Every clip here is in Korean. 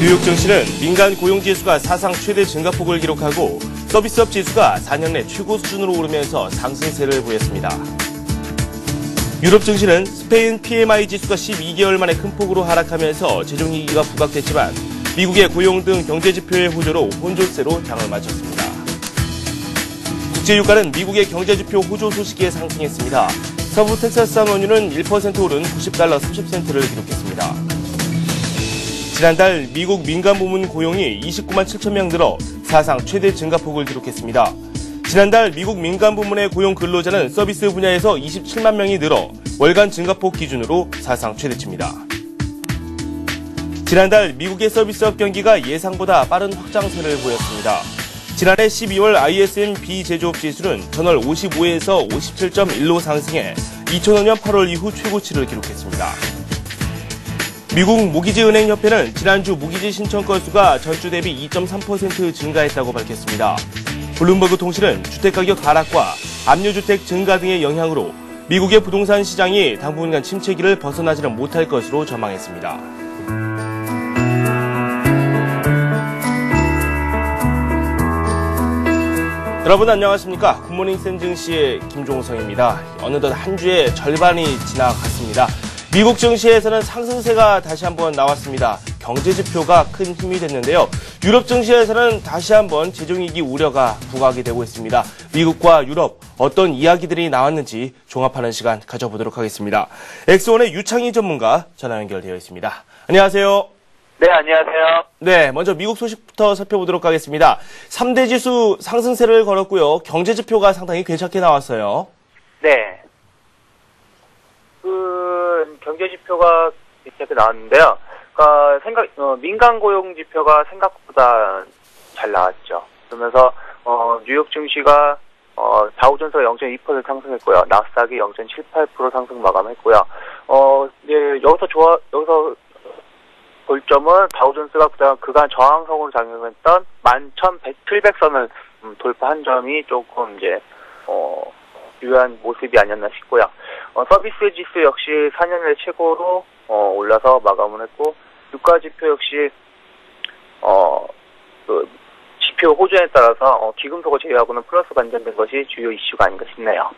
뉴욕 증시는 민간 고용 지수가 사상 최대 증가폭을 기록하고 서비스업 지수가 4년 내 최고 수준으로 오르면서 상승세를 보였습니다. 유럽 증시는 스페인 PMI 지수가 12개월 만에 큰 폭으로 하락하면서 재정위기가 부각됐지만 미국의 고용 등 경제지표의 호조로 혼조세로 장을 마쳤습니다. 국제유가는 미국의 경제지표 호조 소식에 상승했습니다. 서부 텍사스산 원유는 1% 오른 90달러 30센트를 기록했습니다. 지난달 미국 민간 부문 고용이 29만 7천 명 늘어 사상 최대 증가폭을 기록했습니다. 지난달 미국 민간 부문의 고용 근로자는 서비스 분야에서 27만 명이 늘어 월간 증가폭 기준으로 사상 최대치입니다. 지난달 미국의 서비스업 경기가 예상보다 빠른 확장세를 보였습니다. 지난해 12월 ISM 비제조업 지수는 전월 55에서 57.1로 상승해 2005년 8월 이후 최고치를 기록했습니다. 미국 모기지은행협회는 지난주 모기지 신청 건수가 전주 대비 2.3% 증가했다고 밝혔습니다. 블룸버그 통신은 주택가격 하락과 압류주택 증가 등의 영향으로 미국의 부동산 시장이 당분간 침체기를 벗어나지는 못할 것으로 전망했습니다. 여러분 안녕하십니까? 굿모닝 샘 증시의 김종성입니다. 어느덧 한 주의 절반이 지나갔습니다. 미국 증시에서는 상승세가 다시 한번 나왔습니다. 경제지표가 큰 힘이 됐는데요. 유럽 증시에서는 다시 한번 재정위기 우려가 부각이 되고 있습니다. 미국과 유럽 어떤 이야기들이 나왔는지 종합하는 시간 가져보도록 하겠습니다. 엑소원의 유창희 전문가 전화 연결되어 있습니다. 안녕하세요. 네, 안녕하세요. 네, 먼저 미국 소식부터 살펴보도록 하겠습니다. 3대 지수 상승세를 걸었고요. 경제지표가 상당히 괜찮게 나왔어요. 네. 경제지표가 괜찮게 나왔는데요. 민간 고용 지표가 생각보다 잘 나왔죠. 그러면서, 뉴욕 증시가, 다우존스가 0.2% 상승했고요. 나스닥이 0.78% 상승 마감했고요. 이제 여기서 볼 점은 다우존스가 그간 저항성으로 작용했던 11,700선을 돌파한 점이 조금 이제 유효한 모습이 아니었나 싶고요. 서비스 지수 역시 4년의 최고로 올라서 마감을 했고 유가 지표 역시 지표 호조에 따라서 기금속을 제외하고는 플러스 반전된 것이 주요 이슈가 아닌가 싶네요.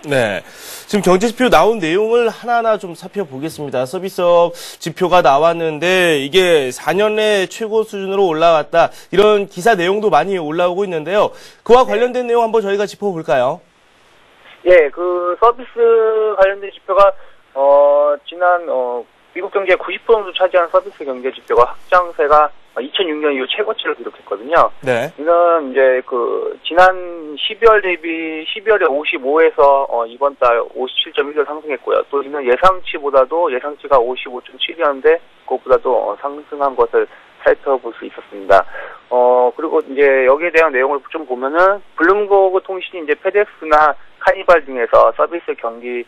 네. 지금 경제지표 나온 내용을 하나하나 좀 살펴보겠습니다. 서비스업 지표가 나왔는데 이게 4년의 최고 수준으로 올라왔다. 이런 기사 내용도 많이 올라오고 있는데요. 그와 관련된 내용 한번 저희가 짚어볼까요? 예, 서비스 관련된 지표가, 지난, 미국 경제의 90% 정도 차지하는 서비스 경제 지표가 확장세가 2006년 이후 최고치를 기록했거든요. 네. 이는 이제 지난 12월 대비 12월에 55에서 이번 달 57.1로 상승했고요. 또 이는 예상치가 55.7이었는데 그것보다도 상승한 것을 살펴볼 수 있었습니다. 그리고 이제 여기에 대한 내용을 좀 보면은 블룸버그 통신이 이제 페덱스나 카니발 등에서 서비스 경기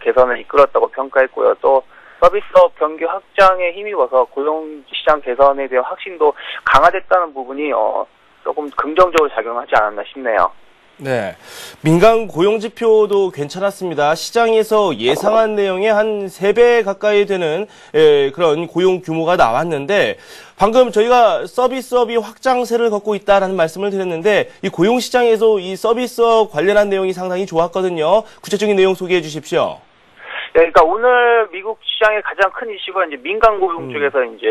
개선을 이끌었다고 평가했고요. 또 서비스업 경기 확장에 힘입어서 고용시장 개선에 대한 확신도 강화됐다는 부분이 조금 긍정적으로 작용하지 않았나 싶네요. 네, 민간 고용지표도 괜찮았습니다. 시장에서 예상한 내용의 한 3배 가까이 되는 그런 고용 규모가 나왔는데 방금 저희가 서비스업이 확장세를 걷고 있다라는 말씀을 드렸는데 이 고용시장에서 이 서비스업 관련한 내용이 상당히 좋았거든요. 구체적인 내용 소개해 주십시오. 네, 그러니까 오늘 미국 시장의 가장 큰 이슈가 이제 민간 고용 쪽에서 이제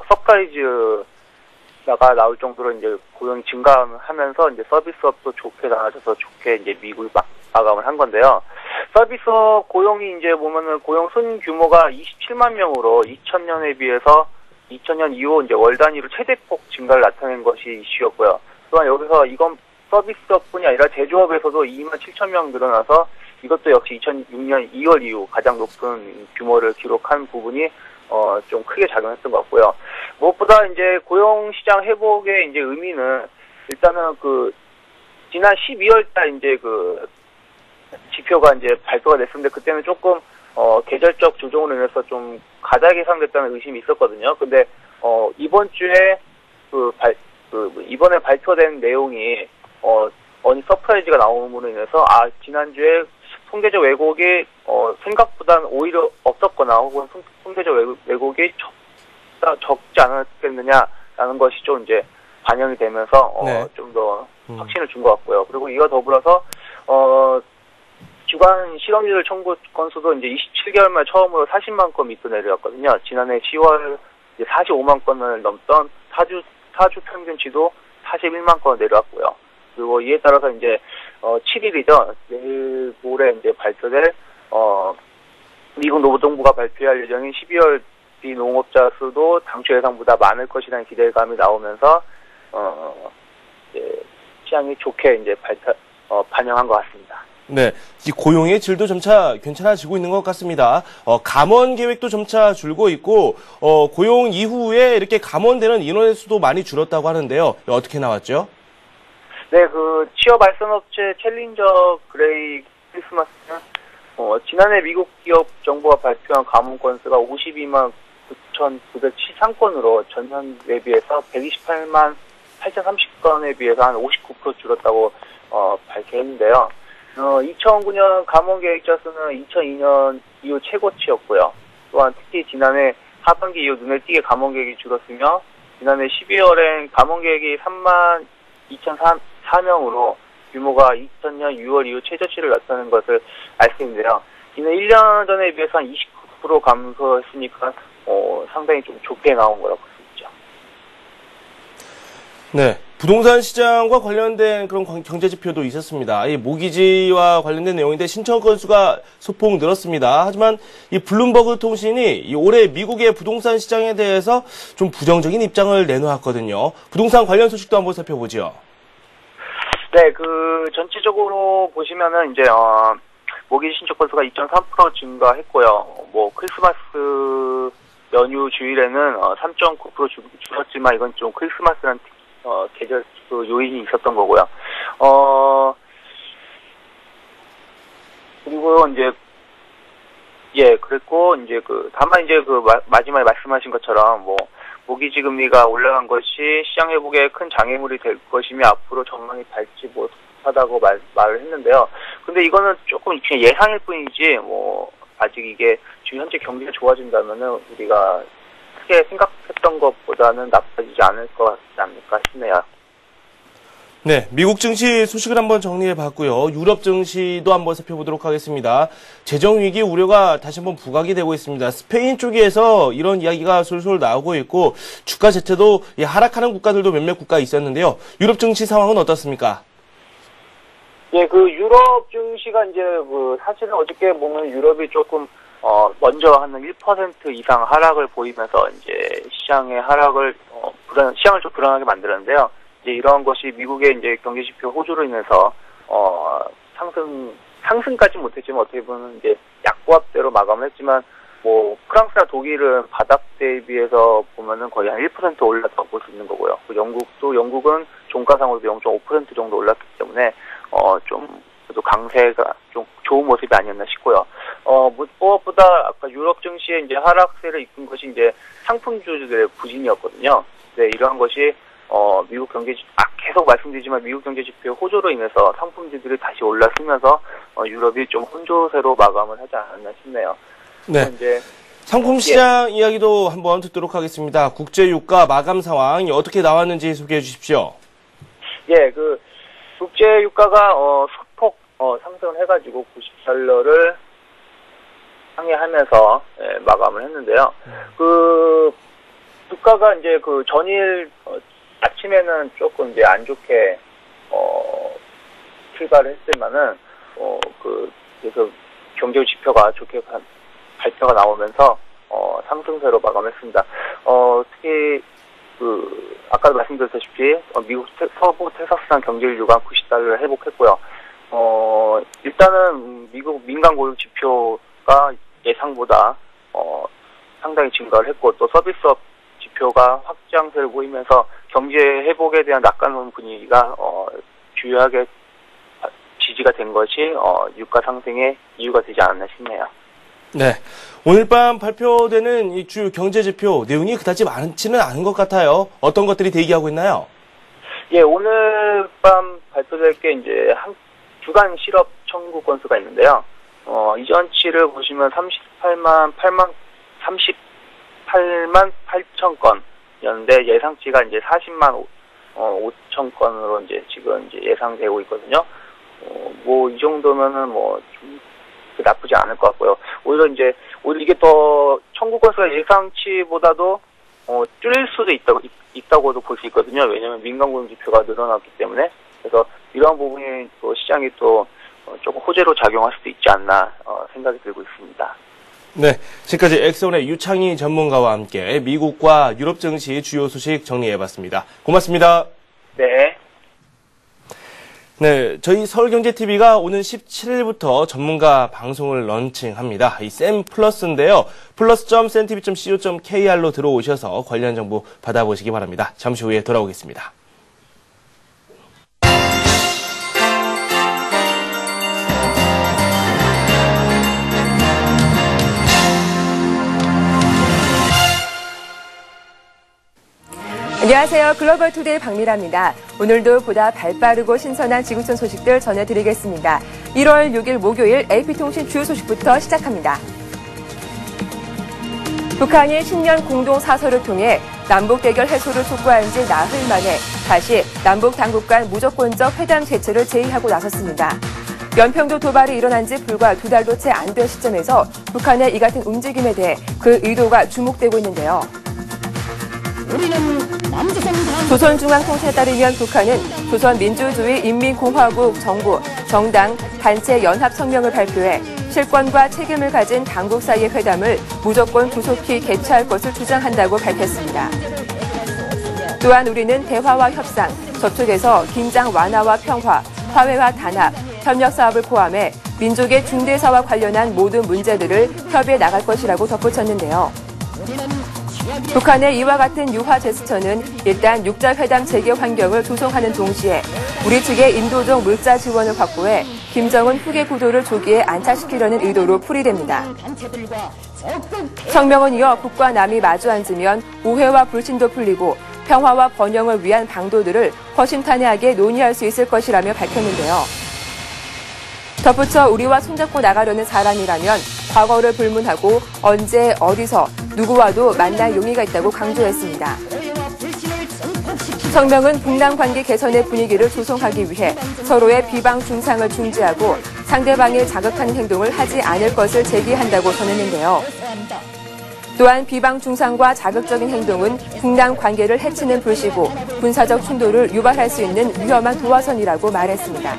서프라이즈가 나올 정도로 이제 고용이 증가하면서 이제 서비스업도 좋게 나아져서 좋게 이제 미국이 마감을 한 건데요. 서비스업 고용이 이제 보면은 고용 순 규모가 27만 명으로 2000년에 비해서 2000년 이후 이제 월 단위로 최대폭 증가를 나타낸 것이 이슈였고요. 또한 여기서 이건 서비스업뿐이 아니라 제조업에서도 2만 7천 명 늘어나서 이것도 역시 2006년 2월 이후 가장 높은 규모를 기록한 부분이 좀 크게 작용했던 것 같고요. 무엇보다 이제 고용시장 회복의 이제 의미는 일단은 지난 12월 달 이제 지표가 이제 발표가 됐었는데 그때는 조금 계절적 조정으로 인해서 좀 가닥 예상됐다는 의심이 있었거든요. 근데 이번 주에 이번에 발표된 내용이 서프라이즈가 나옴으로 인해서 지난주에 통계적 왜곡이 생각보다는 오히려 없었거나 혹은 통계적 왜곡이 적지 않았겠느냐라는 것이 좀 이제 반영이 되면서 네. 좀 더 확신을 준 것 같고요. 그리고 이거 더불어서 주간 실업률 청구 건수도 이제 27개월 만에 처음으로 40만 건 밑으로 내려왔거든요. 지난해 10월 이제 45만 건을 넘던 4주 평균치도 41만 건 내려왔고요. 그리고 이에 따라서 이제 7일이죠. 내일 모레 이제 발표될 미국 노동부가 발표할 예정인 12월 비농업자 수도 당초 예상보다 많을 것이라는 기대감이 나오면서 이제 시장이 좋게 이제 반영한 것 같습니다. 네, 이 고용의 질도 점차 괜찮아지고 있는 것 같습니다. 감원 계획도 점차 줄고 있고, 고용 이후에 이렇게 감원되는 인원의 수도 많이 줄었다고 하는데요. 어떻게 나왔죠? 네, 그 취업 알선업체 챌린저 그레이 크리스마스는 지난해 미국 기업 정부가 발표한 감원 건수가 52만 9,973건으로 전년 대비해서 128만 8,030건에 비해서 한 59% 줄었다고 밝혔는데요. 2009년 감원 계획자 수는 2002년 이후 최고치였고요. 또한 특히 지난해 하반기 이후 눈에 띄게 감원 계획이 줄었으며 지난해 12월엔 감원 계획이 3만 2,004명으로 규모가 2000년 6월 이후 최저치를 나타낸 것을 알 수 있는데요. 이는 1년 전에 비해서 한 29% 감소했으니까 상당히 좀 좋게 나온 거라고 볼 수 있죠. 네, 부동산 시장과 관련된 그런 경제 지표도 있었습니다. 이 모기지와 관련된 내용인데 신청 건수가 소폭 늘었습니다. 하지만 이 블룸버그 통신이 올해 미국의 부동산 시장에 대해서 좀 부정적인 입장을 내놓았거든요. 부동산 관련 소식도 한번 살펴보죠. 네, 그 전체적으로 보시면은 이제 모기지 신청 건수가 2.3% 증가했고요. 뭐 크리스마스 연휴 주일에는 3.9% 줄었지만 이건 좀 크리스마스라는 계절 그 요인이 있었던 거고요. 그리고 이제 그랬고 이제 다만 이제 마지막에 말씀하신 것처럼 뭐 모기지 금리가 올라간 것이 시장 회복에 큰 장애물이 될 것이며 앞으로 전망이 밝지 못하다고 말을 했는데요. 근데 이거는 조금 그냥 예상일 뿐이지 뭐 아직 이게 지금 현재 경기가 좋아진다면은 우리가 크게 생각했던 것보다는 나빠지지 않을 것 같지 않을까 싶네요. 네, 미국 증시 소식을 한번 정리해 봤고요. 유럽 증시도 한번 살펴보도록 하겠습니다. 재정 위기 우려가 다시 한번 부각이 되고 있습니다. 스페인 쪽에서 이런 이야기가 솔솔 나오고 있고 주가 자체도 하락하는 국가들도 몇몇 국가 있었는데요. 유럽 증시 상황은 어떻습니까? 예, 그 유럽 증시가 이제 사실은 어저께 보면 유럽이 조금 먼저 한 1% 이상 하락을 보이면서 이제 시장의 하락을 시장을 좀 불안하게 만들었는데요. 이제 이러한 것이 미국의 이제 경제 지표 호조로 인해서 상승까지 못했지만 어떻게 보면 이제 약보합대로 마감을 했지만 뭐 프랑스나 독일은 바닥 대비해서 보면은 거의 한 1% 올랐다고 볼 수 있는 거고요. 그 영국은 종가상으로도 0.5% 정도 올랐기 때문에 좀 그래도 강세가 좀 좋은 모습이 아니었나 싶고요. 무엇보다 아까 유럽 증시에 이제 하락세를 이끈 것이 이제 상품주들의 부진이었거든요. 네, 이러한 것이 미국 경제 계속 말씀드리지만 미국 경제 지표 호조로 인해서 상품주들이 다시 올랐으면서 유럽이 좀 혼조세로 마감을 하지 않았나 싶네요. 네. 이제 상품 시장 이야기도 한번 듣도록 하겠습니다. 국제 유가 마감 상황이 어떻게 나왔는지 소개해 주십시오. 예, 그 국제 유가가 소폭 상승을 해가지고 90달러를 상회하면서 마감을 했는데요. 그 유가가 이제 그 전일 아침에는 조금 이제 안 좋게 출발을 했지만은 그래서 경제 지표가 좋게 발표가 나오면서 상승세로 마감했습니다. 특히 아까도 말씀드렸다시피 미국 서부 텍사스산 경제율 유가 90달러를 회복했고요. 일단은 미국 민간 고용 지표가 예상보다 상당히 증가를 했고 또 서비스업 지표가 확장세를 보이면서 경제 회복에 대한 낙관론 분위기가 주요하게 지지가 된 것이 유가 상승의 이유가 되지 않았나 싶네요. 네, 오늘 밤 발표되는 이 주요 경제 지표 내용이 그다지 많지는 않은 것 같아요. 어떤 것들이 대기하고 있나요? 예, 오늘 밤 발표될 게 이제 주간 실업 청구 건수가 있는데요. 이전치를 보시면 38만 38만 8천 건이었는데 예상치가 이제 40만 5천 건으로 이제 지금 이제 예상되고 있거든요. 뭐 이 정도면은 뭐 좀 나쁘지 않을 것 같고요. 오히려 이게 더 청구 건수가 예상치보다도 줄일 수도 있다고도 볼 수 있거든요. 왜냐하면 민간 고용 지표가 늘어났기 때문에. 그래서 이러한 부분이 또 시장이 또 조금 호재로 작용할 수도 있지 않나 생각이 들고 있습니다. 네, 지금까지 엑소원의 유창희 전문가와 함께 미국과 유럽 증시 주요 소식 정리해봤습니다. 고맙습니다. 네. 네, 저희 서울경제TV가 오는 17일부터 전문가 방송을 런칭합니다. 이 샘 플러스인데요. plus.cntv.co.kr로 들어오셔서 관련 정보 받아보시기 바랍니다. 잠시 후에 돌아오겠습니다. 안녕하세요. 글로벌투데이 박미라입니다. 오늘도 보다 발빠르고 신선한 지구촌 소식들 전해드리겠습니다. 1월 6일 목요일 AP통신 주요 소식부터 시작합니다. 북한이 신년 공동사설을 통해 남북대결 해소를 촉구한 지 나흘 만에 다시 남북 당국 간 무조건적 회담 개최를 제의하고 나섰습니다. 연평도 도발이 일어난 지 불과 2달도 채 안 된 시점에서 북한의 이 같은 움직임에 대해 그 의도가 주목되고 있는데요. 조선중앙통신에 따르면 북한은 조선민주주의인민공화국 정부, 정당, 단체 연합성명을 발표해 실권과 책임을 가진 당국 사이의 회담을 무조건 조속히 개최할 것을 주장한다고 밝혔습니다. 또한 우리는 대화와 협상, 저쪽에서 긴장 완화와 평화, 화해와 단합, 협력 사업을 포함해 민족의 중대사와 관련한 모든 문제들을 협의해 나갈 것이라고 덧붙였는데요. 북한의 이와 같은 유화 제스처는 일단 육자회담 재개 환경을 조성하는 동시에 우리 측의 인도적 물자 지원을 확보해 김정은 후계 구도를 조기에 안착시키려는 의도로 풀이됩니다. 성명은 이어 북과 남이 마주 앉으면 오해와 불신도 풀리고 평화와 번영을 위한 방도들을 허심탄회하게 논의할 수 있을 것이라며 밝혔는데요. 덧붙여 우리와 손잡고 나가려는 사람이라면 과거를 불문하고 언제 어디서 누구와도 만날 용의가 있다고 강조했습니다. 성명은 북남 관계 개선의 분위기를 조성하기 위해 서로의 비방 중상을 중지하고 상대방을 자극하는 행동을 하지 않을 것을 제기한다고 전했는데요. 또한 비방 중상과 자극적인 행동은 북남 관계를 해치는 불씨고 군사적 충돌을 유발할 수 있는 위험한 도화선이라고 말했습니다.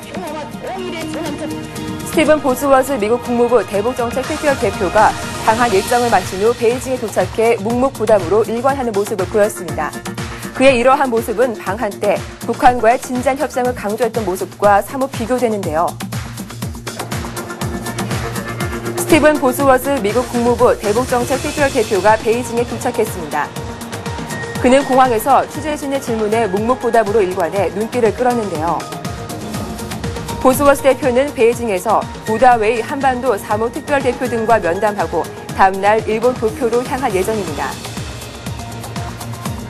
스티븐 보스워스 미국 국무부 대북정책 특별 대표가 방한 일정을 마친 후 베이징에 도착해 묵묵부답으로 일관하는 모습을 보였습니다. 그의 이러한 모습은 방한 때 북한과의 진지한 협상을 강조했던 모습과 사뭇 비교되는데요. 스티븐 보스워스 미국 국무부 대북정책 특별 대표가 베이징에 도착했습니다. 그는 공항에서 취재진의 질문에 묵묵부답으로 일관해 눈길을 끌었는데요. 보스워스 대표는 베이징에서 우다웨이 한반도 사무특별대표 등과 면담하고 다음날 일본 도쿄로 향할 예정입니다.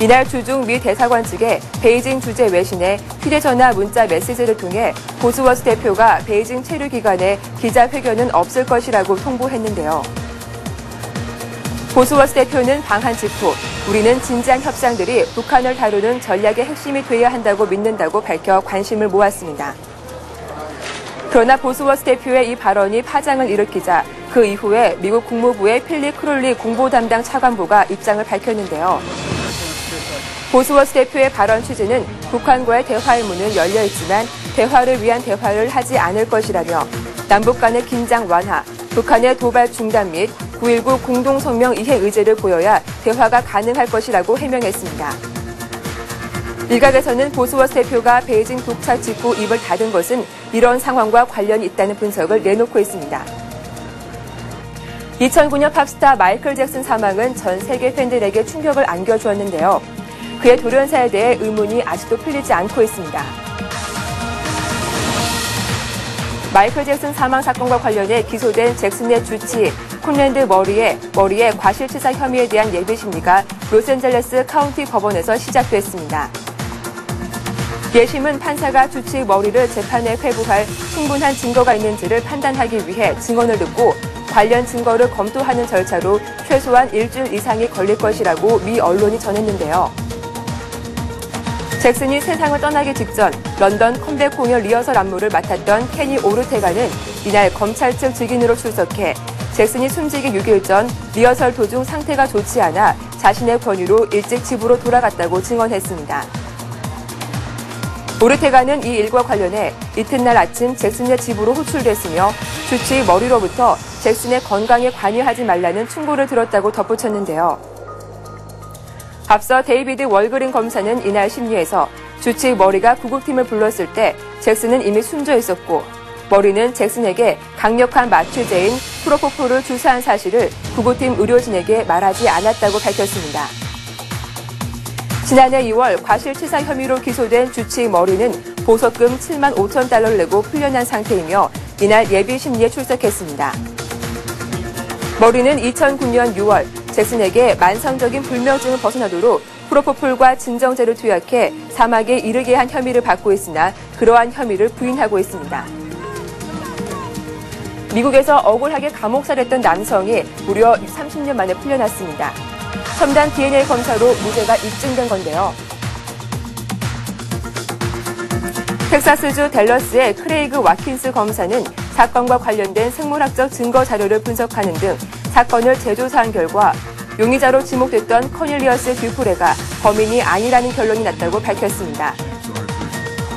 이날 주중 미 대사관 측에 베이징 주재 외신에 휴대전화 문자 메시지를 통해 보스워스 대표가 베이징 체류 기간에 기자회견은 없을 것이라고 통보했는데요. 보스워스 대표는 방한 직후 우리는 진지한 협상들이 북한을 다루는 전략의 핵심이 돼야 한다고 믿는다고 밝혀 관심을 모았습니다. 그러나 보스워스 대표의 이 발언이 파장을 일으키자 그 이후에 미국 국무부의 필립 크롤리 공보 담당 차관보가 입장을 밝혔는데요. 보스워스 대표의 발언 취지는 북한과의 대화의 문은 열려 있지만 대화를 위한 대화를 하지 않을 것이라며 남북 간의 긴장 완화, 북한의 도발 중단 및 9.19 공동성명 이행 의지를 보여야 대화가 가능할 것이라고 해명했습니다. 일각에서는 보스워스 대표가 베이징 도착 직후 입을 닫은 것은 이런 상황과 관련이 있다는 분석을 내놓고 있습니다. 2009년 팝스타 마이클 잭슨 사망은 전 세계 팬들에게 충격을 안겨주었는데요. 그의 돌연사에 대해 의문이 아직도 풀리지 않고 있습니다. 마이클 잭슨 사망 사건과 관련해 기소된 잭슨의 주치 콘랜드 머리의 과실치사 혐의에 대한 예비 심리가 로스앤젤레스 카운티 법원에서 시작됐습니다. 예심은 판사가 주치 머리를 재판에 회부할 충분한 증거가 있는지를 판단하기 위해 증언을 듣고 관련 증거를 검토하는 절차로 최소한 일주일 이상이 걸릴 것이라고 미 언론이 전했는데요. 잭슨이 세상을 떠나기 직전 런던 컴백 공연 리허설 안무를 맡았던 케니 오르테가는 이날 검찰 측 증인으로 출석해 잭슨이 숨지기 6일 전 리허설 도중 상태가 좋지 않아 자신의 권유로 일찍 집으로 돌아갔다고 증언했습니다. 오르테가는 이 일과 관련해 이튿날 아침 잭슨의 집으로 호출됐으며 주치의 머리로부터 잭슨의 건강에 관여하지 말라는 충고를 들었다고 덧붙였는데요. 앞서 데이비드 월그린 검사는 이날 심리에서 주치의 머리가 구급팀을 불렀을 때 잭슨은 이미 숨져 있었고 머리는 잭슨에게 강력한 마취제인 프로포폴을 주사한 사실을 구급팀 의료진에게 말하지 않았다고 밝혔습니다. 지난해 2월 과실치사 혐의로 기소된 주치의 머리는 보석금 7만 5천 달러를 내고 풀려난 상태이며 이날 예비 심리에 출석했습니다. 머리는 2009년 6월 잭슨에게 만성적인 불면증을 벗어나도록 프로포폴과 진정제를 투약해 사막에 이르게 한 혐의를 받고 있으나 그러한 혐의를 부인하고 있습니다. 미국에서 억울하게 감옥살했던 남성이 무려 30년 만에 풀려났습니다. 첨단 DNA 검사로 무죄가 입증된 건데요. 텍사스주 댈러스의 크레이그 와킨스 검사는 사건과 관련된 생물학적 증거 자료를 분석하는 등 사건을 재조사한 결과 용의자로 지목됐던 커닐리어스 듀프레가 범인이 아니라는 결론이 났다고 밝혔습니다.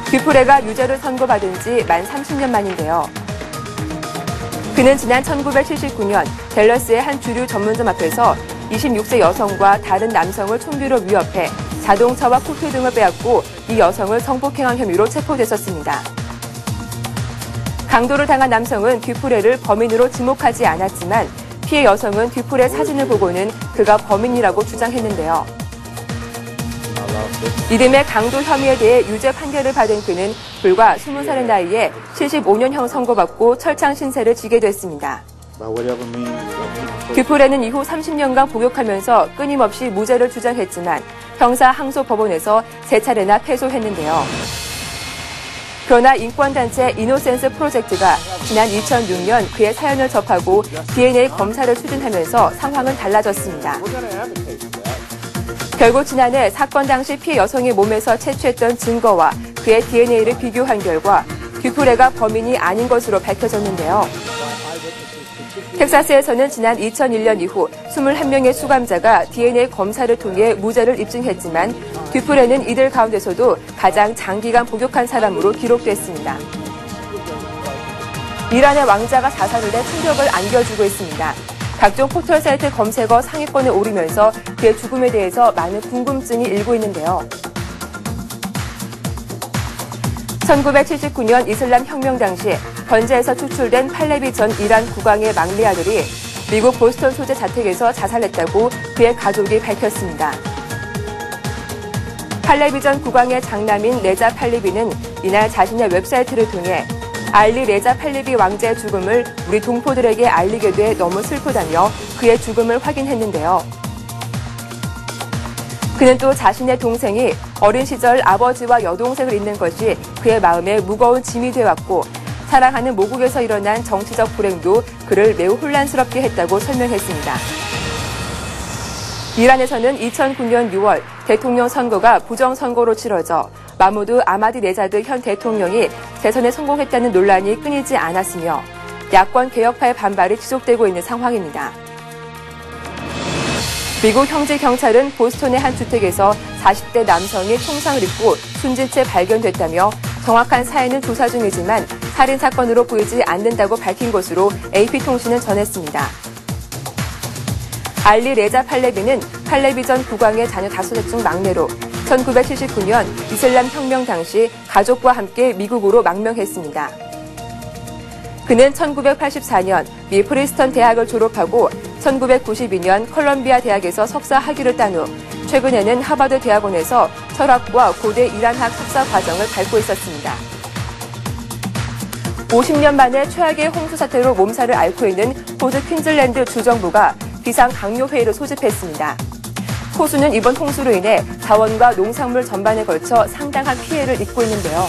듀프레가 유죄를 선고받은 지 만 30년 만인데요. 그는 지난 1979년 댈러스의 한 주류 전문점 앞에서 26세 여성과 다른 남성을 총기로 위협해 자동차와 코트 등을 빼앗고 이 여성을 성폭행한 혐의로 체포됐었습니다. 강도를 당한 남성은 듀프레를 범인으로 지목하지 않았지만 피해 여성은 듀프레 사진을 보고는 그가 범인이라고 주장했는데요. 이듬해 강도 혐의에 대해 유죄 판결을 받은 그는 불과 20살의 나이에 75년형 선고받고 철창 신세를 지게 됐습니다. 듀프레는 이후 30년간 복역하면서 끊임없이 무죄를 주장했지만 형사 항소법원에서 3차례나 패소했는데요. 그러나 인권단체 이노센스 프로젝트가 지난 2006년 그의 사연을 접하고 DNA 검사를 추진하면서 상황은 달라졌습니다. 결국 지난해 사건 당시 피해 여성의 몸에서 채취했던 증거와 그의 DNA를 비교한 결과 듀프레가 범인이 아닌 것으로 밝혀졌는데요. 텍사스에서는 지난 2001년 이후 21명의 수감자가 DNA 검사를 통해 무죄를 입증했지만 듀프레는 이들 가운데서도 가장 장기간 복역한 사람으로 기록됐습니다. 이란의 왕자가 자살을 해 충격을 안겨주고 있습니다. 각종 포털 사이트 검색어 상위권에 오르면서 그의 죽음에 대해서 많은 궁금증이 일고 있는데요. 1979년 이슬람 혁명 당시 번제에서 추출된 팔레비 전 이란 국왕의 막내 아들이 미국 보스턴 소재 자택에서 자살했다고 그의 가족이 밝혔습니다. 팔레비 전 국왕의 장남인 레자 팔레비는 이날 자신의 웹사이트를 통해 알리 레자 팔레비 왕자의 죽음을 우리 동포들에게 알리게 돼 너무 슬프다며 그의 죽음을 확인했는데요. 그는 또 자신의 동생이 어린 시절 아버지와 여동생을 잃는 것이 그의 마음에 무거운 짐이 되어왔고 사랑하는 모국에서 일어난 정치적 불행도 그를 매우 혼란스럽게 했다고 설명했습니다. 이란에서는 2009년 6월 대통령 선거가 부정선거로 치러져 마무드 아마디네자드 현 대통령이 재선에 성공했다는 논란이 끊이지 않았으며 야권 개혁파의 반발이 지속되고 있는 상황입니다. 미국 형제 경찰은 보스턴의 한 주택에서 40대 남성이 총상을 입고 숨진 채 발견됐다며 정확한 사인은 조사 중이지만 살인 사건으로 보이지 않는다고 밝힌 것으로 AP통신은 전했습니다. 알리 레자 팔레비는 팔레비 전 국왕의 자녀 5명 중 막내로 1979년 이슬람 혁명 당시 가족과 함께 미국으로 망명했습니다. 그는 1984년 미 프린스턴 대학을 졸업하고 1992년 컬럼비아 대학에서 석사 학위를 딴 후 최근에는 하버드 대학원에서 철학과 고대 이란학 석사 과정을 밟고 있었습니다. 50년 만에 최악의 홍수 사태로 몸살을 앓고 있는 호주 퀸즐랜드 주정부가 비상 강요회의를 소집했습니다. 호주는 이번 홍수로 인해 자원과 농산물 전반에 걸쳐 상당한 피해를 입고 있는데요.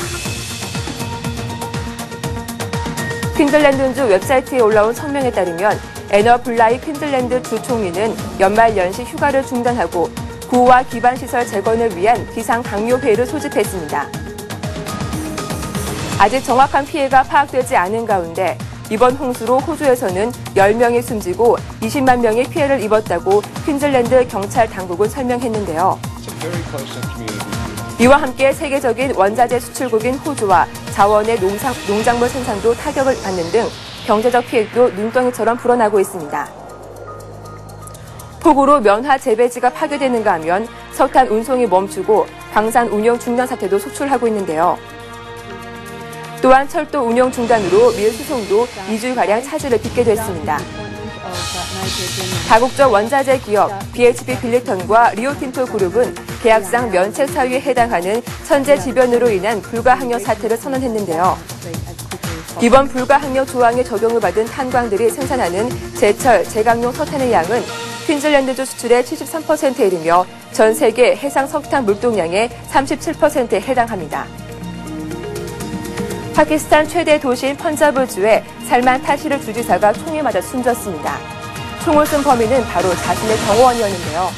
퀸즐랜드주 웹사이트에 올라온 성명에 따르면 애너블라이 퀸즐랜드 주 총리는 연말 연시 휴가를 중단하고 구호와 기반시설 재건을 위한 비상 강요회의를 소집했습니다. 아직 정확한 피해가 파악되지 않은 가운데 이번 홍수로 호주에서는 10명이 숨지고 20만 명이 피해를 입었다고 퀸즐랜드 경찰 당국은 설명했는데요. 이와 함께 세계적인 원자재 수출국인 호주와 자원의 농작물 생산도 타격을 받는 등 경제적 피해도 눈덩이처럼 불어나고 있습니다. 폭우로 면화 재배지가 파괴되는가 하면 석탄 운송이 멈추고 광산 운영 중단 사태도 속출하고 있는데요. 또한 철도 운영 중단으로 밀 수송도 2주가량 차질을 빚게 됐습니다. 다국적 원자재 기업 BHP 빌리턴과 리오틴토 그룹은 계약상 면책 사유에 해당하는 천재지변으로 인한 불가항력 사태를 선언했는데요. 이번 불가항력 조항에 적용을 받은 탄광들이 생산하는 제철, 제강용 석탄의 양은 퀸즐랜드주 수출의 73%에 이르며 전 세계 해상 석탄 물동량의 37%에 해당합니다. 파키스탄 최대 도시인 펀자브주의 살만 타시르 주지사가 총에 맞아 숨졌습니다. 총을 쏜 범인은 바로 자신의 경호원이었는데요.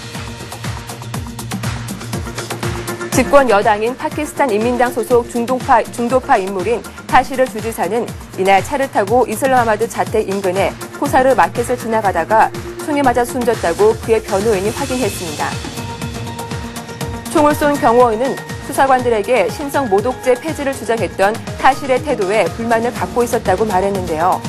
집권 여당인 파키스탄 인민당 소속 중도파 인물인 타시르 주지사는 이날 차를 타고 이슬람아바드 자택 인근의 코사르 마켓을 지나가다가 총에 맞아 숨졌다고 그의 변호인이 확인했습니다. 총을 쏜 경호원은 수사관들에게 신성 모독죄 폐지를 주장했던 타시르의 태도에 불만을 갖고 있었다고 말했는데요.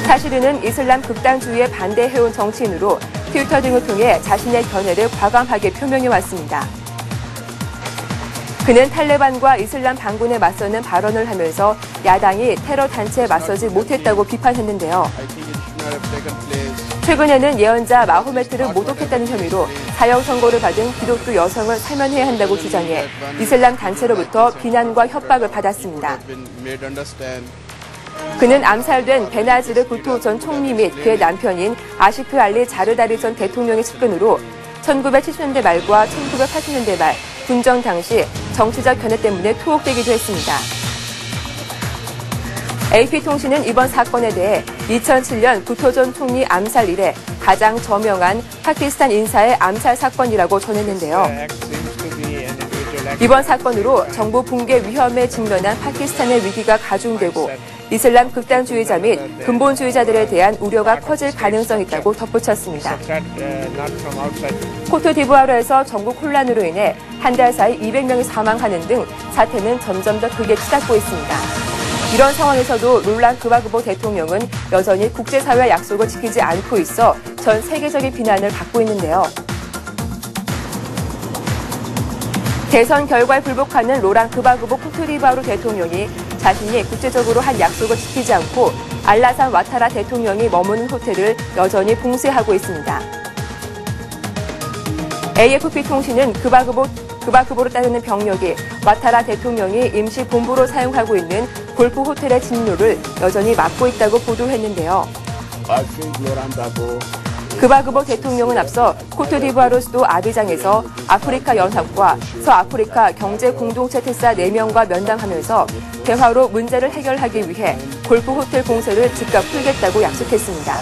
타시르는 이슬람 극단주의에 반대해온 정치인으로 트위터 등을 통해 자신의 견해를 과감하게 표명해왔습니다. 그는 탈레반과 이슬람 반군에 맞서는 발언을 하면서 야당이 테러 단체에 맞서지 못했다고 비판했는데요. 최근에는 예언자 마호메트를 모독했다는 혐의로 사형 선고를 받은 기독교 여성을 사면해야 한다고 주장해 이슬람 단체로부터 비난과 협박을 받았습니다. 그는 암살된 베나지르 부토 전 총리 및 그의 남편인 아시프 알리 자르다리 전 대통령의 측근으로 1970년대 말과 1980년대 말 군정 당시 정치적 견해 때문에 투옥되기도 했습니다. AP통신은 이번 사건에 대해 2007년 부토 전 총리 암살 이래 가장 저명한 파키스탄 인사의 암살 사건이라고 전했는데요. 이번 사건으로 정부 붕괴 위험에 직면한 파키스탄의 위기가 가중되고 이슬람 극단주의자 및 근본주의자들에 대한 우려가 커질 가능성이 있다고 덧붙였습니다. 코트디부아르에서 전국 혼란으로 인해 한 달 사이 200명이 사망하는 등 사태는 점점 더 극에 치닫고 있습니다. 이런 상황에서도 롤랑 그바그보 대통령은 여전히 국제사회 약속을 지키지 않고 있어 전 세계적인 비난을 받고 있는데요. 대선 결과에 불복하는 롤랑 그바그보 코트디부아르 대통령이 자신이 국제적으로 한 약속을 지키지 않고 알라산 와타라 대통령이 머무는 호텔을 여전히 봉쇄하고 있습니다. AFP통신은 그바그보로 따르는 병력이 와타라 대통령이 임시 본부로 사용하고 있는 골프 호텔의 진로를 여전히 막고 있다고 보도했는데요. 그바그보 대통령은 앞서 코트디부아르 수도 아비장에서 아프리카 연합과 서아프리카 경제공동체 특사 4명과 면담하면서 대화로 문제를 해결하기 위해 골프 호텔 공세를 즉각 풀겠다고 약속했습니다.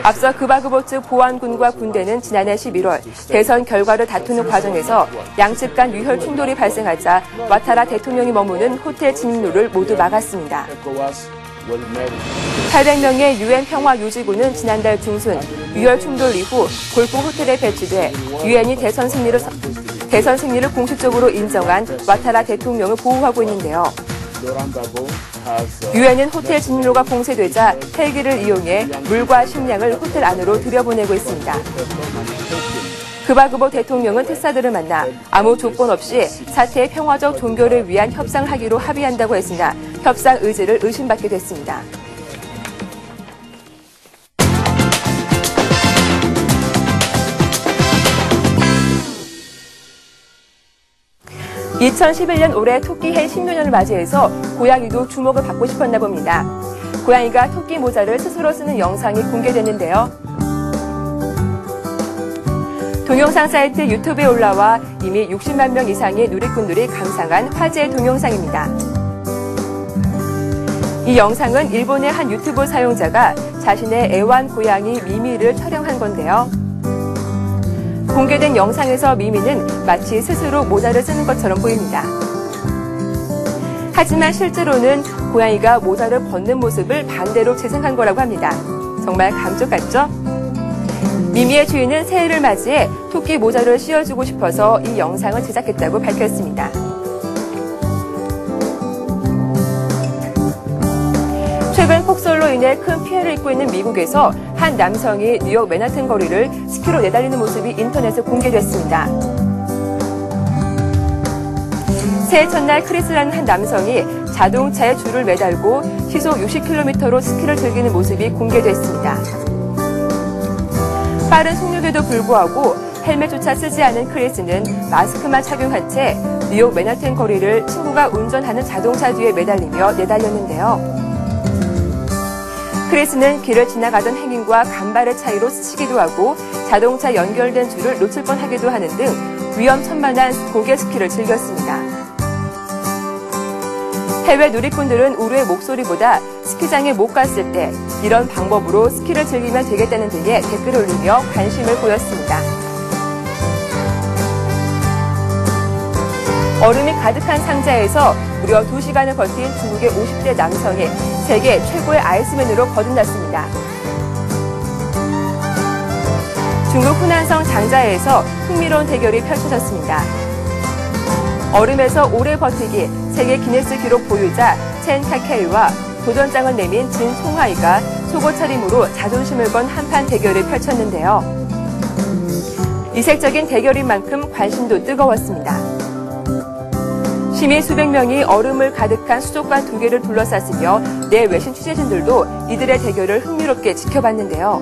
앞서 그바그보 측 보안군과 군대는 지난해 11월 대선 결과를 다투는 과정에서 양측 간 유혈 충돌이 발생하자 와타라 대통령이 머무는 호텔 진입로를 모두 막았습니다. 800명의 UN 평화유지군은 지난달 중순 유혈 충돌 이후 골프 호텔에 배치돼 UN이 대선 승리를 공식적으로 인정한 와타라 대통령을 보호하고 있는데요. UN은 호텔 진입로가 봉쇄되자 헬기를 이용해 물과 식량을 호텔 안으로 들여보내고 있습니다. 그바그보 대통령은 특사들을 만나 아무 조건 없이 사태의 평화적 종결을 위한 협상을 하기로 합의한다고 했으나 협상 의지를 의심받게 됐습니다. (2011년) 올해 토끼해 10주년을 맞이해서 고양이도 주목을 받고 싶었나 봅니다. 고양이가 토끼 모자를 스스로 쓰는 영상이 공개됐는데요. 동영상 사이트 유튜브에 올라와 이미 60만 명 이상의 누리꾼들이 감상한 화제의 동영상입니다. 이 영상은 일본의 한 유튜브 사용자가 자신의 애완 고양이 미미를 촬영한 건데요. 공개된 영상에서 미미는 마치 스스로 모자를 쓰는 것처럼 보입니다. 하지만 실제로는 고양이가 모자를 벗는 모습을 반대로 재생한 거라고 합니다. 정말 감쪽 같죠? 미미의 주인은 새해를 맞이해 토끼 모자를 씌워주고 싶어서 이 영상을 제작했다고 밝혔습니다. 최근 폭설로 인해 큰 피해를 입고 있는 미국에서 한 남성이 뉴욕 맨하튼 거리를 스키로 내달리는 모습이 인터넷에 공개됐습니다. 새해 첫날 크리스라는 한 남성이 자동차에 줄을 매달고 시속 60km로 스키를 즐기는 모습이 공개됐습니다. 빠른 속력에도 불구하고 헬멧조차 쓰지 않은 크리스는 마스크만 착용한 채 뉴욕 맨하튼 거리를 친구가 운전하는 자동차 뒤에 매달리며 내달렸는데요. 크리스는 길을 지나가던 행인과 간발의 차이로 스치기도 하고 자동차 연결된 줄을 놓칠 뻔하기도 하는 등 위험천만한 고개 스키를 즐겼습니다. 해외 누리꾼들은 우리의 목소리보다 스키장에 못 갔을 때 이런 방법으로 스키를 즐기면 되겠다는 등의 댓글을 올리며 관심을 보였습니다. 얼음이 가득한 상자에서 무려 2시간을 버틴 중국의 50대 남성이 세계 최고의 아이스맨으로 거듭났습니다. 중국 후난성 장자해에서 흥미로운 대결이 펼쳐졌습니다. 얼음에서 오래 버티기 세계 기네스 기록 보유자 첸 카케이와 도전장을 내민 진 송하이가 속옷 차림으로 자존심을 건 한판 대결을 펼쳤는데요. 이색적인 대결인 만큼 관심도 뜨거웠습니다. 시민 수백 명이 얼음을 가득한 수족관 2개를 둘러쌌으며 내 외신 취재진들도 이들의 대결을 흥미롭게 지켜봤는데요.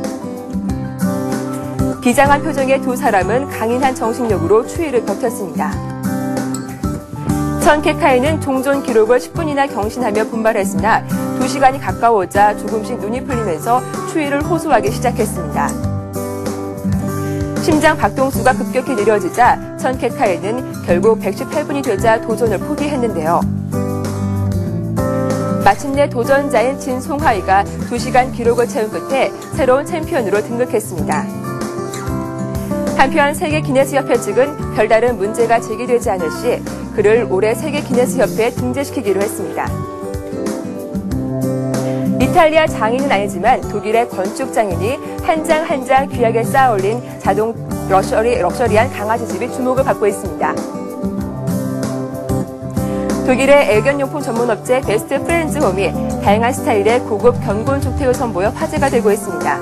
비장한 표정의 두 사람은 강인한 정신력으로 추위를 버텼습니다. 천 케카이는 종전 기록을 10분이나 경신하며 분발했으나 2시간이 가까워오자 조금씩 눈이 풀리면서 추위를 호소하기 시작했습니다. 심장 박동수가 급격히 느려지자 천 케카이는 결국 118분이 되자 도전을 포기했는데요. 마침내 도전자인 진 송하이가 2시간 기록을 채운 끝에 새로운 챔피언으로 등극했습니다. 한편 세계 기네스 협회 측은 별다른 문제가 제기되지 않을 시 그를 올해 세계 기네스 협회에 등재시키기로 했습니다. 이탈리아 장인은 아니지만 독일의 건축 장인이 한 장 한 장 귀하게 쌓아 올린 자동 럭셔리한 강아지집이 주목을 받고 있습니다. 독일의 애견용품 전문업체 베스트 프렌즈 홈이 다양한 스타일의 고급 견고한 주택을 선보여 화제가 되고 있습니다.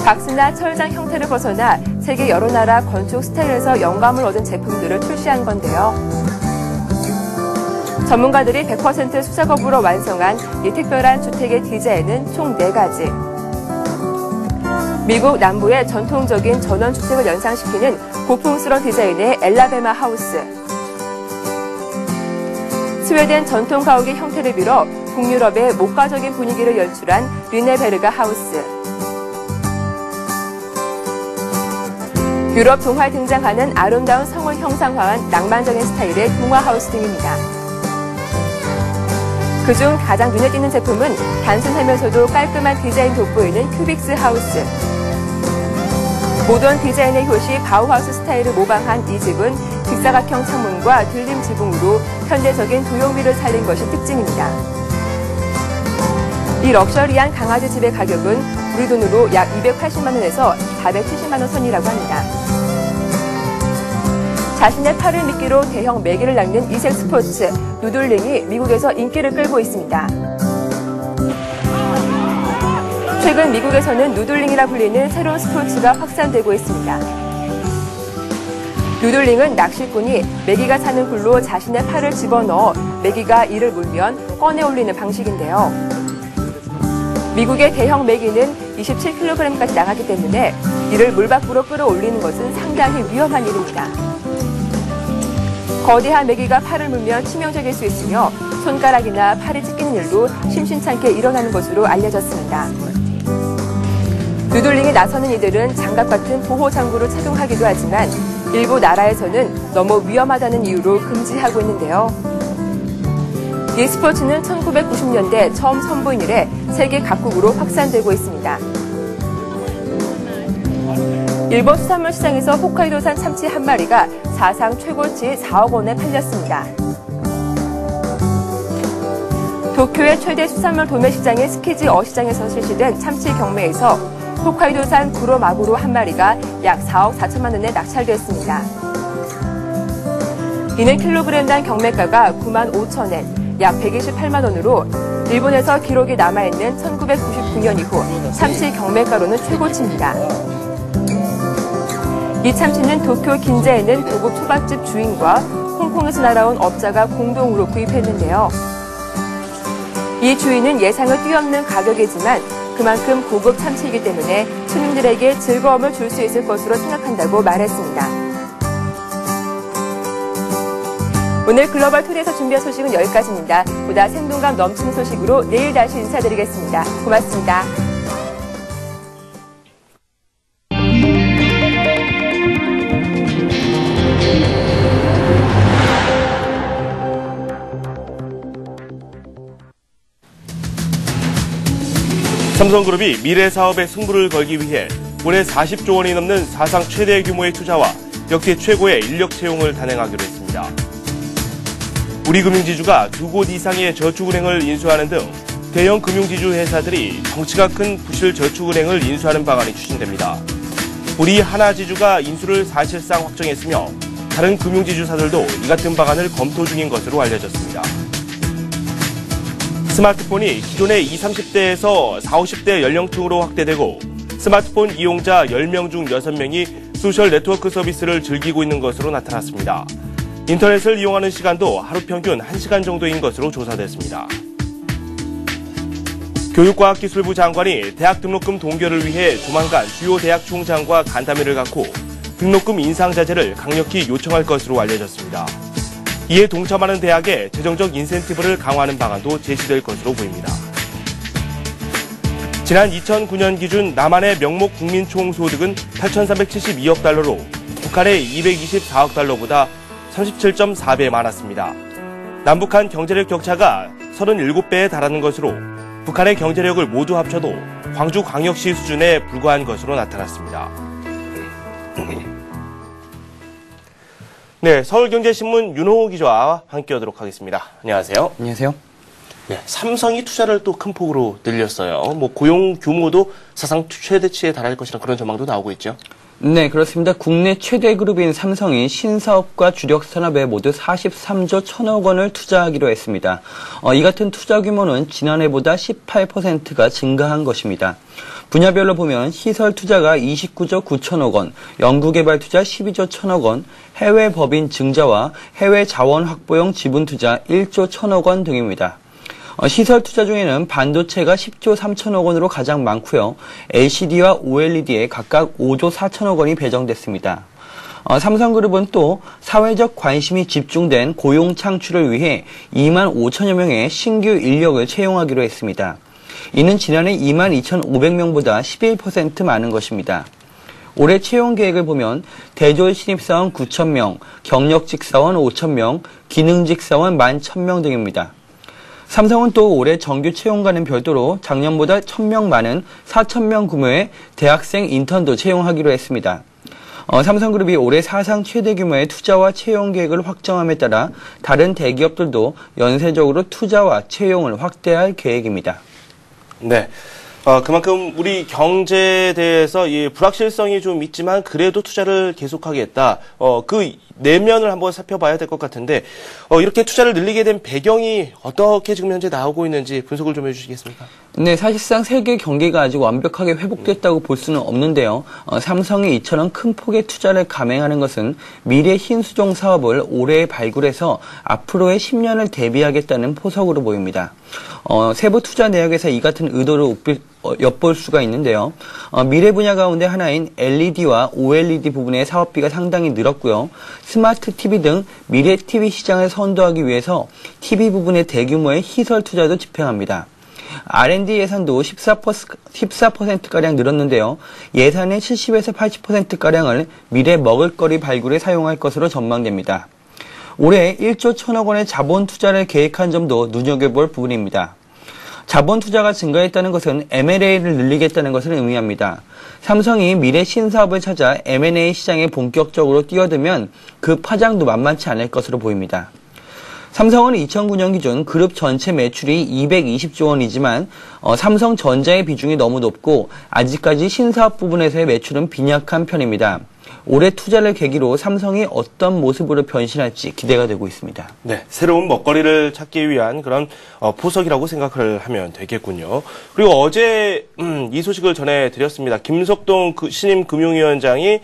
박스나 철장 형태를 벗어나 세계 여러 나라 건축 스타일에서 영감을 얻은 제품들을 출시한 건데요. 전문가들이 100% 수작업으로 완성한 이 특별한 주택의 디자인은 총 4가지. 미국 남부의 전통적인 전원주택을 연상시키는 고풍스러운 디자인의 엘라베마 하우스. 스웨덴 전통 가옥의 형태를 빌어 북유럽의 목가적인 분위기를 연출한 르네베르가 하우스. 유럽 동화에 등장하는 아름다운 성을 형상화한 낭만적인 스타일의 동화하우스 등입니다. 그중 가장 눈에 띄는 제품은 단순하면서도 깔끔한 디자인 돋보이는 큐빅스 하우스. 모던 디자인의 효시 바우하우스 스타일을 모방한 이 집은 직사각형 창문과 들림 지붕으로 현대적인 조형미를 살린 것이 특징입니다. 이 럭셔리한 강아지 집의 가격은 우리 돈으로 약 280만 원에서 470만 원 선이라고 합니다. 자신의 팔을 미끼로 대형 메기를 낚는 이색 스포츠 누들링이 미국에서 인기를 끌고 있습니다. 최근 미국에서는 누들링이라 불리는 새로운 스포츠가 확산되고 있습니다. 누들링은 낚시꾼이 메기가 사는 굴로 자신의 팔을 집어넣어 메기가 이를 물면 꺼내 올리는 방식인데요. 미국의 대형 메기는 27kg까지 나가기 때문에 이를 물 밖으로 끌어올리는 것은 상당히 위험한 일입니다. 거대한 메기가 팔을 물면 치명적일 수 있으며 손가락이나 팔이 찢기는 일도 심심찮게 일어나는 것으로 알려졌습니다. 누들링에 나서는 이들은 장갑 같은 보호 장구를 착용하기도 하지만 일부 나라에서는 너무 위험하다는 이유로 금지하고 있는데요. e스포츠는 1990년대 처음 선보인 이래 세계 각국으로 확산되고 있습니다. 일본 수산물 시장에서 홋카이도산 참치 한 마리가 사상 최고치 4억 원에 팔렸습니다. 도쿄의 최대 수산물 도매 시장인 스키지 어시장에서 실시된 참치 경매에서 홋카이도산 구로마구로 한 마리가 약 4억 4천만 원에 낙찰됐습니다. 이는 킬로그램당 경매가가 9만 5천 엔, 약 128만 원으로 일본에서 기록이 남아있는 1999년 이후 참치 경매가로는 최고치입니다. 이 참치는 도쿄 긴자에 있는 고급 초밥집 주인과 홍콩에서 날아온 업자가 공동으로 구입했는데요. 이 주인은 예상을 뛰어넘는 가격이지만 그만큼 고급 참치이기 때문에 손님들에게 즐거움을 줄 수 있을 것으로 생각한다고 말했습니다. 오늘 글로벌 툴에서 준비한 소식은 여기까지입니다. 보다 생동감 넘치는 소식으로 내일 다시 인사드리겠습니다. 고맙습니다. 삼성그룹이 미래 사업에 승부를 걸기 위해 올해 40조 원이 넘는 사상 최대 규모의 투자와 역대 최고의 인력 채용을 단행하기로 했습니다. 우리금융지주가 2곳 이상의 저축은행을 인수하는 등 대형 금융지주 회사들이 덩치가 큰 부실 저축은행을 인수하는 방안이 추진됩니다. 우리 하나지주가 인수를 사실상 확정했으며 다른 금융지주사들도 이 같은 방안을 검토 중인 것으로 알려졌습니다. 스마트폰이 기존의 20, 30대에서 40, 50대 연령층으로 확대되고 스마트폰 이용자 10명 중 6명이 소셜 네트워크 서비스를 즐기고 있는 것으로 나타났습니다. 인터넷을 이용하는 시간도 하루 평균 1시간 정도인 것으로 조사됐습니다. 교육과학기술부 장관이 대학 등록금 동결을 위해 조만간 주요 대학 총장과 간담회를 갖고 등록금 인상 자제를 강력히 요청할 것으로 알려졌습니다. 이에 동참하는 대학에 재정적 인센티브를 강화하는 방안도 제시될 것으로 보입니다. 지난 2009년 기준 남한의 명목 국민총소득은 8,372억 달러로 북한의 224억 달러보다 37.4배 많았습니다. 남북한 경제력 격차가 37배에 달하는 것으로 북한의 경제력을 모두 합쳐도 광주광역시 수준에 불과한 것으로 나타났습니다. 네, 서울경제신문 윤호 기자와 함께하도록 하겠습니다. 안녕하세요. 안녕하세요. 네, 삼성이 투자를 또 큰 폭으로 늘렸어요. 고용 규모도 사상 최대치에 달할 것이라는 그런 전망도 나오고 있죠. 네, 그렇습니다. 국내 최대 그룹인 삼성이 신사업과 주력 산업에 모두 43조 1천억 원을 투자하기로 했습니다. 이 같은 투자 규모는 지난해보다 18%가 증가한 것입니다. 분야별로 보면 시설 투자가 29조 9천억 원, 연구개발 투자 12조 1천억 원, 해외 법인 증자와 해외 자원 확보용 지분 투자 1조 1천억 원 등입니다. 시설 투자 중에는 반도체가 10조 3천억 원으로 가장 많고요. LCD와 OLED에 각각 5조 4천억 원이 배정됐습니다. 삼성그룹은 또 사회적 관심이 집중된 고용 창출을 위해 2만 5천여 명의 신규 인력을 채용하기로 했습니다. 이는 지난해 2만 2,500명보다 11% 많은 것입니다. 올해 채용 계획을 보면 대졸 신입사원 9,000명, 경력직 사원 5,000명, 기능직 사원 11,000명 등입니다. 삼성은 또 올해 정규 채용과는 별도로 작년보다 1,000명 많은 4,000명 규모의 대학생 인턴도 채용하기로 했습니다. 삼성그룹이 올해 사상 최대 규모의 투자와 채용 계획을 확정함에 따라 다른 대기업들도 연쇄적으로 투자와 채용을 확대할 계획입니다. 네. 그만큼 우리 경제에 대해서 이 불확실성이 좀 있지만 그래도 투자를 계속하겠다. 그 내면을 한번 살펴봐야 될 것 같은데 이렇게 투자를 늘리게 된 배경이 어떻게 지금 현재 나오고 있는지 분석을 좀 해주시겠습니까? 네, 사실상 세계 경기가 아직 완벽하게 회복됐다고 볼 수는 없는데요. 삼성이 이처럼 큰 폭의 투자를 감행하는 것은 미래 흰수종 사업을 올해 발굴해서 앞으로의 10년을 대비하겠다는 포석으로 보입니다. 세부 투자 내역에서 이 같은 의도를 엿볼 수가 있는데요. 미래 분야 가운데 하나인 LED와 OLED 부분의 사업비가 상당히 늘었고요. 스마트 TV 등 미래 TV 시장을 선도하기 위해서 TV 부분의 대규모의 시설 투자도 집행합니다. R&D 예산도 14%가량 늘었는데요. 예산의 70에서 80%가량을 미래 먹을거리 발굴에 사용할 것으로 전망됩니다. 올해 1조 1천억 원의 자본 투자를 계획한 점도 눈여겨볼 부분입니다. 자본 투자가 증가했다는 것은 M&A를 늘리겠다는 것을 의미합니다. 삼성이 미래 신사업을 찾아 M&A 시장에 본격적으로 뛰어들면 그 파장도 만만치 않을 것으로 보입니다. 삼성은 2009년 기준 그룹 전체 매출이 220조 원이지만 삼성전자의 비중이 너무 높고 아직까지 신사업 부분에서의 매출은 빈약한 편입니다. 올해 투자를 계기로 삼성이 어떤 모습으로 변신할지 기대가 되고 있습니다. 네, 새로운 먹거리를 찾기 위한 그런 포석이라고 생각을 하면 되겠군요. 그리고 어제 이 소식을 전해드렸습니다. 김석동 신임 금융위원장이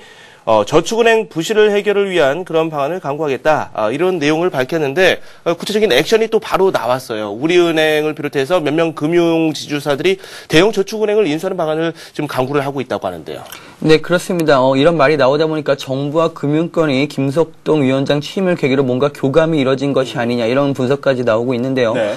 저축은행 부실을 해결을 위한 그런 방안을 강구하겠다. 이런 내용을 밝혔는데 구체적인 액션이 또 바로 나왔어요. 우리은행을 비롯해서 몇 명 금융지주사들이 대형 저축은행을 인수하는 방안을 지금 강구를 하고 있다고 하는데요. 네, 그렇습니다. 이런 말이 나오다 보니까 정부와 금융권이 김석동 위원장 취임을 계기로 뭔가 교감이 이뤄진 것이 아니냐 이런 분석까지 나오고 있는데요. 네.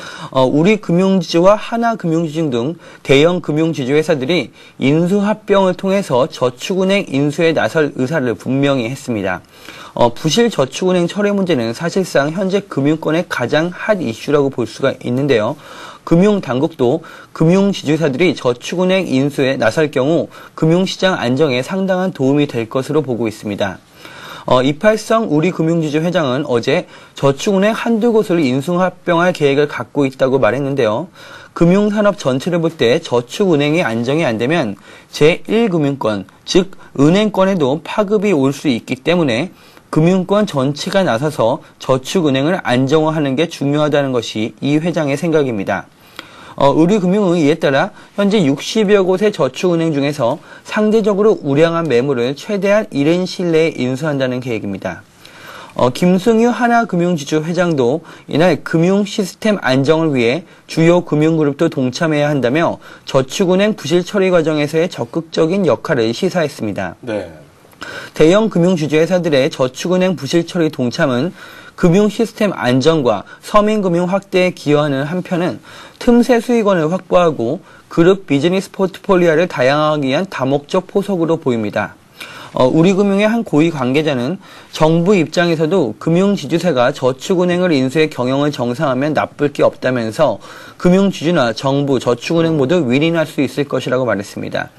우리 금융지주와 하나금융지주 등 대형 금융지주 회사들이 인수합병을 통해서 저축은행 인수에 나설 의사를 분명히 했습니다. 부실 저축은행 철회 문제는 사실상 현재 금융권의 가장 핫 이슈라고 볼 수가 있는데요. 금융당국도 금융지주사들이 저축은행 인수에 나설 경우 금융시장 안정에 상당한 도움이 될 것으로 보고 있습니다. 이팔성 우리금융지주 회장은 어제 저축은행 한두 곳을 인수합병할 계획을 갖고 있다고 말했는데요. 금융산업 전체를 볼 때 저축은행이 안정이 안 되면 제1금융권, 즉 은행권에도 파급이 올 수 있기 때문에 금융권 전체가 나서서 저축은행을 안정화하는 게 중요하다는 것이 이 회장의 생각입니다. 우리금융은 이에 따라 현재 60여 곳의 저축은행 중에서 상대적으로 우량한 매물을 최대한 이른 시일 내에 인수한다는 계획입니다. 김승유 하나금융지주 회장도 이날 금융 시스템 안정을 위해 주요 금융그룹도 동참해야 한다며 저축은행 부실 처리 과정에서의 적극적인 역할을 시사했습니다. 네. 대형 금융주주 회사들의 저축은행 부실 처리 동참은 금융 시스템 안정과 서민금융 확대에 기여하는 한편은 틈새 수익원을 확보하고 그룹 비즈니스 포트폴리오를 다양하기 위한 다목적 포석으로 보입니다. 우리금융의 한 고위 관계자는 정부 입장에서도 금융지주사가 저축은행을 인수해 경영을 정상화하면 나쁠 게 없다면서 금융지주나 정부, 저축은행 모두 윈윈할 수 있을 것이라고 말했습니다.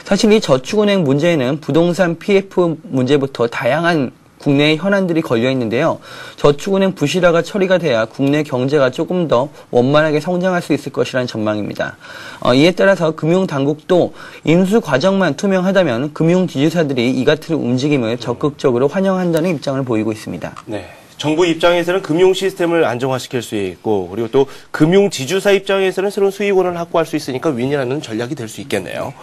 사실 이 저축은행 문제에는 부동산 PF 문제부터 다양한 국내 현안들이 걸려 있는데요. 저축은행 부실화가 처리가 돼야 국내 경제가 조금 더 원만하게 성장할 수 있을 것이라는 전망입니다. 이에 따라서 금융당국도 인수 과정만 투명하다면 금융지주사들이 이 같은 움직임을 적극적으로 환영한다는 입장을 보이고 있습니다. 네. 정부 입장에서는 금융 시스템을 안정화시킬 수 있고 그리고 또 금융지주사 입장에서는 새로운 수익원을 확보할 수 있으니까 윈이라는 전략이 될 수 있겠네요.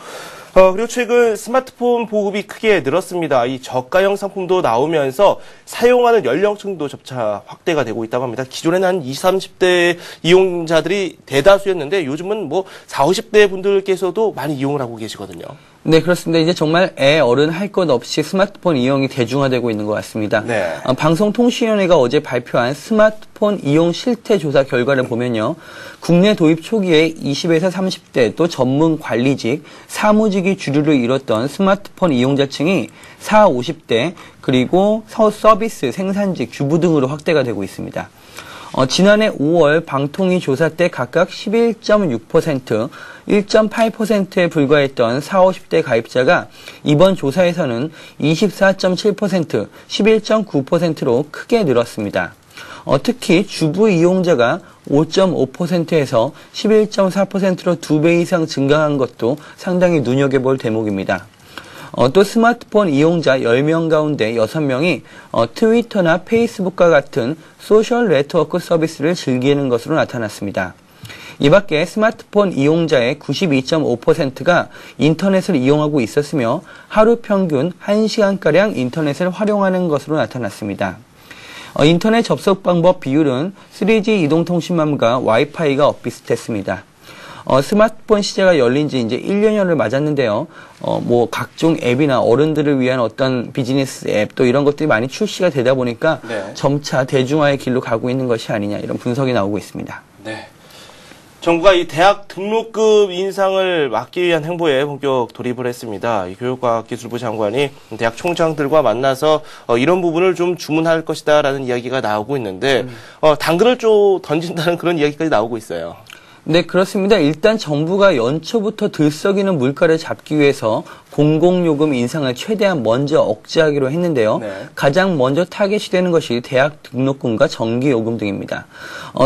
그리고 최근 스마트폰 보급이 크게 늘었습니다. 이 저가형 상품도 나오면서 사용하는 연령층도 점차 확대가 되고 있다고 합니다. 기존에는 한 20, 30대 이용자들이 대다수였는데 요즘은 뭐 40, 50대 분들께서도 많이 이용을 하고 계시거든요. 네, 그렇습니다. 이제 정말 애, 어른 할 것 없이 스마트폰 이용이 대중화되고 있는 것 같습니다. 네. 방송통신위원회가 어제 발표한 스마트폰 이용 실태 조사 결과를 보면요. 국내 도입 초기에 20에서 30대 또 전문 관리직, 사무직이 주류를 이뤘던 스마트폰 이용자층이 40, 50대 그리고 서비스, 생산직, 주부 등으로 확대가 되고 있습니다. 지난해 5월 방통위 조사 때 각각 11.6%, 1.8%에 불과했던 40, 50대 가입자가 이번 조사에서는 24.7%, 11.9%로 크게 늘었습니다. 특히 주부 이용자가 5.5%에서 11.4%로 2배 이상 증가한 것도 상당히 눈여겨볼 대목입니다. 또 스마트폰 이용자 10명 가운데 6명이 트위터나 페이스북과 같은 소셜 네트워크 서비스를 즐기는 것으로 나타났습니다. 이 밖에 스마트폰 이용자의 92.5%가 인터넷을 이용하고 있었으며 하루 평균 1시간가량 인터넷을 활용하는 것으로 나타났습니다. 인터넷 접속 방법 비율은 3G 이동통신망과 와이파이가 엇비슷했습니다. 스마트폰 시대가 열린 지 이제 1년여를 맞았는데요. 뭐 각종 앱이나 어른들을 위한 어떤 비즈니스 앱 또 이런 것들이 많이 출시가 되다 보니까 점차 대중화의 길로 가고 있는 것이 아니냐 이런 분석이 나오고 있습니다. 네. 정부가 이 대학 등록금 인상을 막기 위한 행보에 본격 돌입을 했습니다. 이 교육과학기술부 장관이 대학 총장들과 만나서 이런 부분을 좀 주문할 것이다라는 이야기가 나오고 있는데 당근을 좀 던진다는 그런 이야기까지 나오고 있어요. 네, 그렇습니다. 일단 정부가 연초부터 들썩이는 물가를 잡기 위해서 공공요금 인상을 최대한 먼저 억제하기로 했는데요. 네. 가장 먼저 타겟이 되는 것이 대학 등록금과 전기요금 등입니다.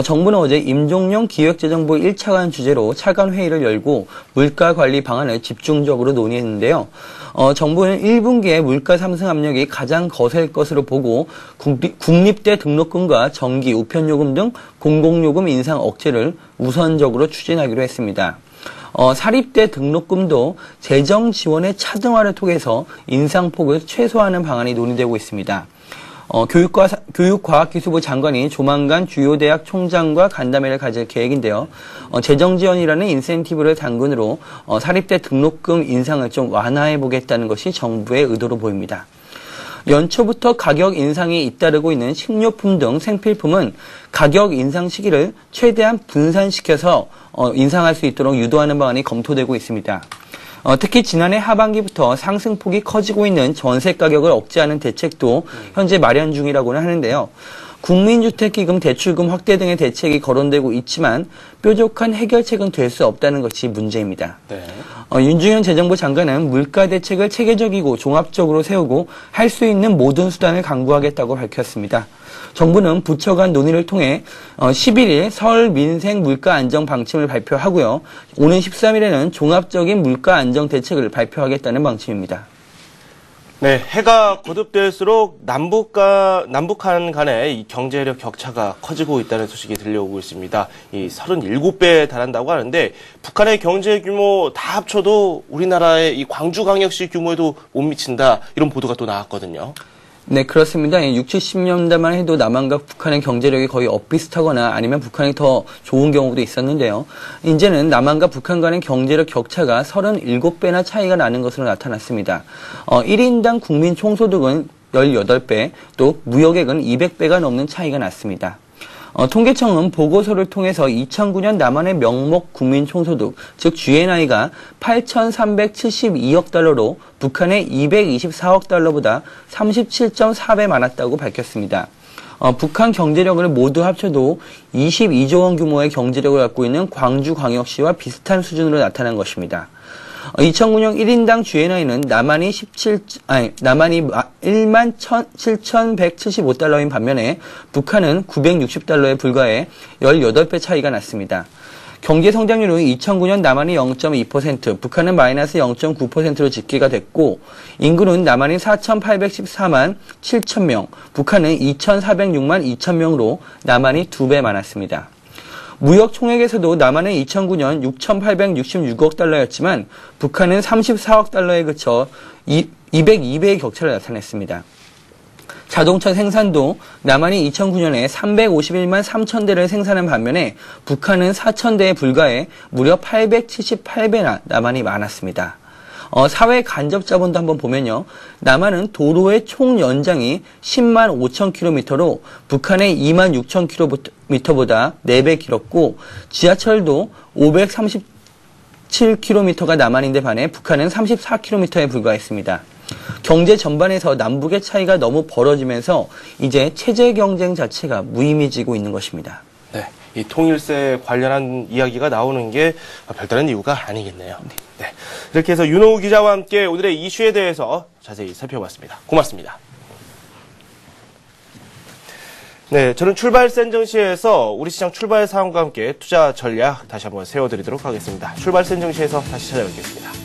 정부는 어제 임종용 기획재정부 1차관 주재로 차관 회의를 열고 물가 관리 방안을 집중적으로 논의했는데요. 정부는 1분기에 물가 상승 압력이 가장 거셀 것으로 보고 국립대 등록금과 전기, 우편요금 등 공공요금 인상 억제를 우선적으로 추진하기로 했습니다. 사립대 등록금도 재정 지원의 차등화를 통해서 인상폭을 최소화하는 방안이 논의되고 있습니다. 교육과학기술부 장관이 조만간 주요 대학 총장과 간담회를 가질 계획인데요. 재정 지원이라는 인센티브를 당근으로 사립대 등록금 인상을 좀 완화해보겠다는 것이 정부의 의도로 보입니다. 연초부터 가격 인상이 잇따르고 있는 식료품 등 생필품은 가격 인상 시기를 최대한 분산시켜서 인상할 수 있도록 유도하는 방안이 검토되고 있습니다. 특히 지난해 하반기부터 상승폭이 커지고 있는 전세 가격을 억제하는 대책도 현재 마련 중이라고는 하는데요. 국민주택기금 대출금 확대 등의 대책이 거론되고 있지만 뾰족한 해결책은 될 수 없다는 것이 문제입니다. 네. 윤중현 재정부 장관은 물가 대책을 체계적이고 종합적으로 세우고 할 수 있는 모든 수단을 강구하겠다고 밝혔습니다. 정부는 부처 간 논의를 통해 11일 설 민생 물가 안정 방침을 발표하고요. 오는 13일에는 종합적인 물가 안정 대책을 발표하겠다는 방침입니다. 네, 해가 거듭될수록 남북한 간의 이 경제력 격차가 커지고 있다는 소식이 들려오고 있습니다. 이 37배에 달한다고 하는데 북한의 경제 규모 다 합쳐도 우리나라의 이 광주광역시 규모에도 못 미친다 이런 보도가 또 나왔거든요. 네, 그렇습니다. 60, 70년대만 해도 남한과 북한의 경제력이 거의 엇비슷하거나 아니면 북한이 더 좋은 경우도 있었는데요. 이제는 남한과 북한 간의 경제력 격차가 37배나 차이가 나는 것으로 나타났습니다. 1인당 국민 총소득은 18배, 또 무역액은 200배가 넘는 차이가 났습니다. 통계청은 보고서를 통해서 2009년 남한의 명목 국민 총소득, 즉 GNI가 8,372억 달러로 북한의 224억 달러보다 37.4배 많았다고 밝혔습니다. 북한 경제력을 모두 합쳐도 22조 원 규모의 경제력을 갖고 있는 광주광역시와 비슷한 수준으로 나타난 것입니다. 2009년 1인당 GNI는 남한이 17,175달러인 반면에 북한은 960달러에 불과해 18배 차이가 났습니다. 경제 성장률은 2009년 남한이 0.2%, 북한은 마이너스 0.9%로 집계가 됐고, 인구는 남한이 4,814만 7천명, 북한은 2,406만 2천명으로 남한이 2배 많았습니다. 무역 총액에서도 남한은 2009년 6,866억 달러였지만 북한은 34억 달러에 그쳐 202배의 격차를 나타냈습니다. 자동차 생산도 남한이 2009년에 351만 3천 대를 생산한 반면에 북한은 4천 대에 불과해 무려 878배나 남한이 많았습니다. 사회 간접 자본도 한번 보면요. 남한은 도로의 총 연장이 10만 5천 킬로미터로 북한의 2만 6천 킬로미터보다 4배 길었고 지하철도 537킬로미터가 남한인데 반해 북한은 34킬로미터에 불과했습니다. 경제 전반에서 남북의 차이가 너무 벌어지면서 이제 체제 경쟁 자체가 무의미해지고 있는 것입니다. 네, 이 통일세 관련한 이야기가 나오는 게 별다른 이유가 아니겠네요. 네, 이렇게 해서 윤호우 기자와 함께 오늘의 이슈에 대해서 자세히 살펴봤습니다. 고맙습니다. 네, 저는 출발 센정시에서 우리 시장 출발 사항과 함께 투자 전략 다시 한번 세워드리도록 하겠습니다. 출발 센정시에서 다시 찾아뵙겠습니다.